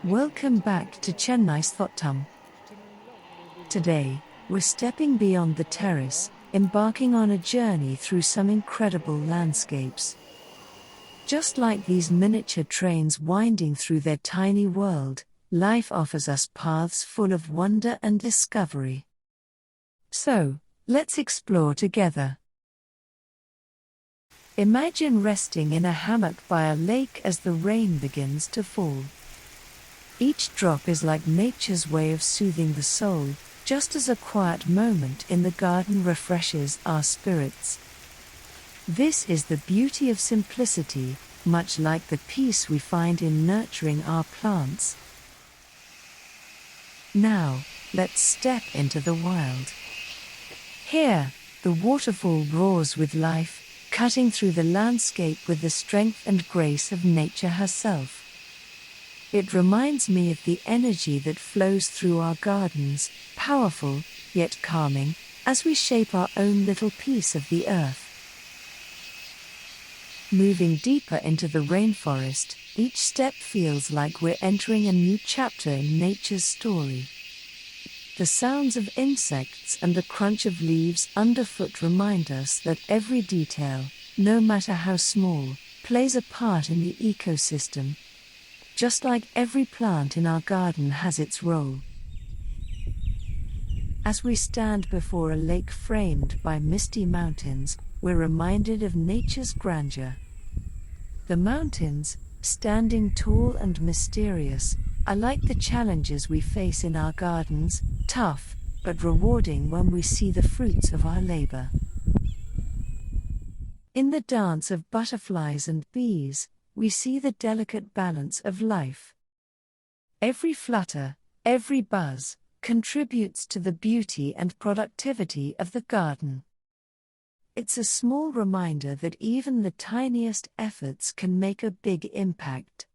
Welcome back to Chennai's Thottam. Today, we're stepping beyond the terrace, embarking on a journey through some incredible landscapes. Just like these miniature trains winding through their tiny world, life offers us paths full of wonder and discovery. So, let's explore together. Imagine resting in a hammock by a lake as the rain begins to fall. Each drop is like nature's way of soothing the soul, just as a quiet moment in the garden refreshes our spirits. This is the beauty of simplicity, much like the peace we find in nurturing our plants. Now, let's step into the wild. Here, the waterfall roars with life, cutting through the landscape with the strength and grace of nature herself. It reminds me of the energy that flows through our gardens, powerful, yet calming, as we shape our own little piece of the earth. Moving deeper into the rainforest, each step feels like we're entering a new chapter in nature's story. The sounds of insects and the crunch of leaves underfoot remind us that every detail, no matter how small, plays a part in the ecosystem. Just like every plant in our garden has its role. As we stand before a lake framed by misty mountains, we're reminded of nature's grandeur. The mountains, standing tall and mysterious, are like the challenges we face in our gardens, tough, but rewarding when we see the fruits of our labor. In the dance of butterflies and bees, we see the delicate balance of life. Every flutter, every buzz, contributes to the beauty and productivity of the garden. It's a small reminder that even the tiniest efforts can make a big impact.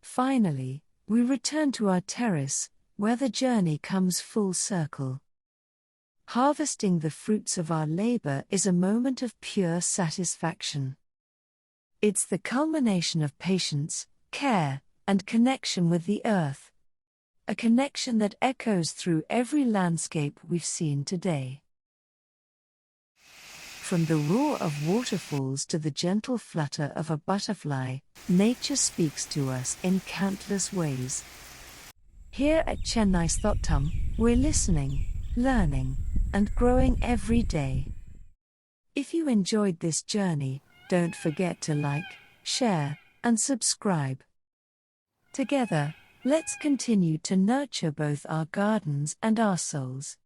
Finally, we return to our terrace, where the journey comes full circle. Harvesting the fruits of our labor is a moment of pure satisfaction. It's the culmination of patience, care, and connection with the earth. A connection that echoes through every landscape we've seen today. From the roar of waterfalls to the gentle flutter of a butterfly, nature speaks to us in countless ways. Here at Chennai's Thottam, we're listening, learning, and growing every day. If you enjoyed this journey, don't forget to like, share, and subscribe. Together, let's continue to nurture both our gardens and our souls.